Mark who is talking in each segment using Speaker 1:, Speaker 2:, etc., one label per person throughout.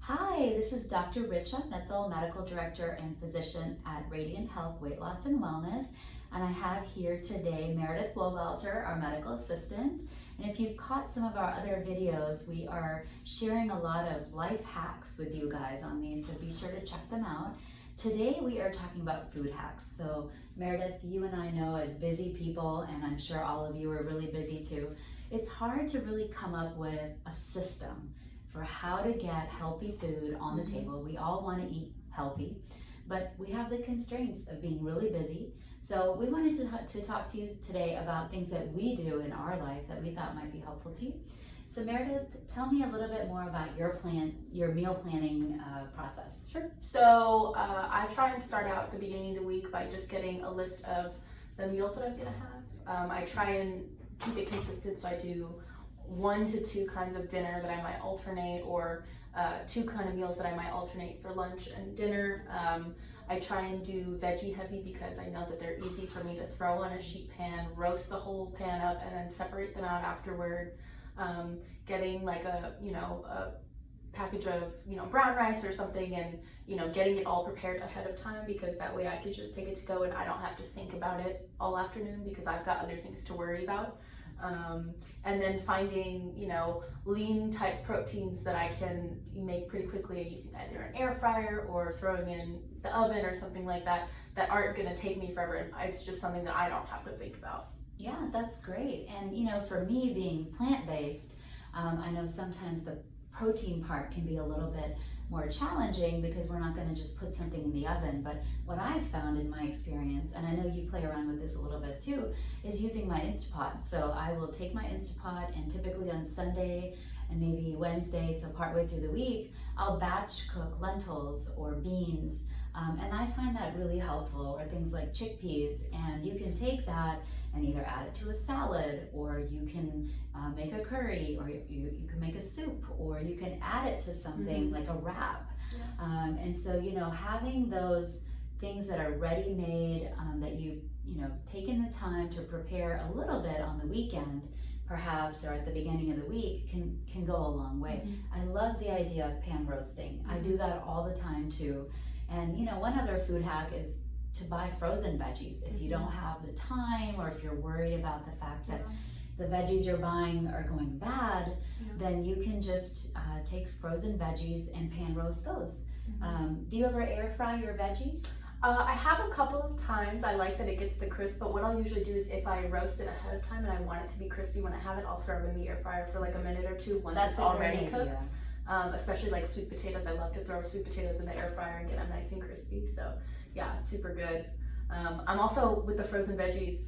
Speaker 1: Hi, this is Dr. Richa Mittal, Medical Director and Physician at Radiant Health Weight Loss and Wellness. And I have here today Meredith Wohlwalter, our medical assistant. And if you've caught some of our other videos, we are sharing a lot of life hacks with you guys on these, so be sure to check them out. Today we are talking about food hacks. So Meredith, you and I know as busy people, and I'm sure all of you are really busy too, it's hard to really come up with a system for how to get healthy food on the table. We all want to eat healthy, but we have the constraints of being really busy. So we wanted to talk to you today about things that we do in our life that we thought might be helpful to you. So Meredith, tell me a little bit more about your meal planning process.
Speaker 2: Sure. So I try and start out at the beginning of the week by just getting a list of the meals that I'm gonna have. I try and keep it consistent, so I do 1 to 2 kinds of dinner that I might alternate, or 2 kind of meals that I might alternate for lunch and dinner. I try and do veggie heavy because I know that they're easy for me to throw on a sheet pan, roast the whole pan up, and then separate them out afterward. Getting like a package of brown rice or something, and getting it all prepared ahead of time, because that way I can just take it to go and I don't have to think about it all afternoon because I've got other things to worry about. And then finding lean type proteins that I can make pretty quickly using either an air fryer or throwing in the oven or something like that aren't going to take me forever, and it's just something that I don't have to think about.
Speaker 1: Yeah, that's great. And for me, being plant-based, I know sometimes the protein part can be a little bit more challenging because we're not going to just put something in the oven. But what I've found in my experience, and I know you play around with this a little bit too, is using my Instapot. So I will take my Instapot, and typically on Sunday and maybe Wednesday, so partway through the week, I'll batch cook lentils or beans. And I find that really helpful, or things like chickpeas, and you can take that and either add it to a salad, or you can make a curry, or you can make a soup, or you can add it to something like a wrap. Yeah. And so having those things that are ready-made, that you've taken the time to prepare a little bit on the weekend perhaps, or at the beginning of the week, can go a long way. I love the idea of pan roasting. I do that all the time too. And one other food hack is to buy frozen veggies. If you don't have the time, or if you're worried about the fact that the veggies you're buying are going bad, then you can just take frozen veggies and pan roast those. Do you ever air fry your veggies?
Speaker 2: I have a couple of times. I like that it gets the crisp, but what I'll usually do is if I roast it ahead of time and I want it to be crispy when I have it, I'll throw it in the air fryer for like a minute or 2 once it's already cooked. Especially like sweet potatoes. I love to throw sweet potatoes in the air fryer and get them nice and crispy. So yeah, super good. I'm also, with the frozen veggies,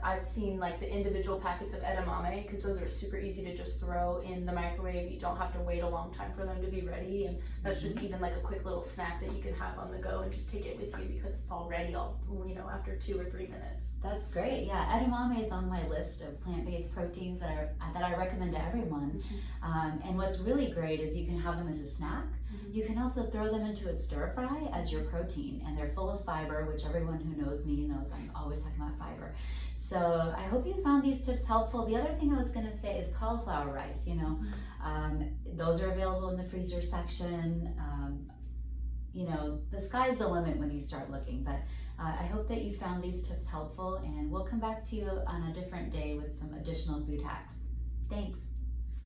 Speaker 2: I've seen like the individual packets of edamame, because those are super easy to just throw in the microwave. You don't have to wait a long time for them to be ready, and that's just even like a quick little snack that you can have on the go and just take it with you because it's all ready after 2 or 3 minutes.
Speaker 1: That's great. Yeah, edamame is on my list of plant-based proteins that I recommend to everyone. And what's really great is you can have them as a snack. You can also throw them into a stir fry as your protein, and they're full of fiber, which everyone who knows me knows I'm always talking about fiber. So I hope you found these tips helpful. The other thing I was going to say is cauliflower rice. Those are available in the freezer section. The sky's the limit when you start looking, but I hope that you found these tips helpful, and we'll come back to you on a different day with some additional food hacks. Thanks.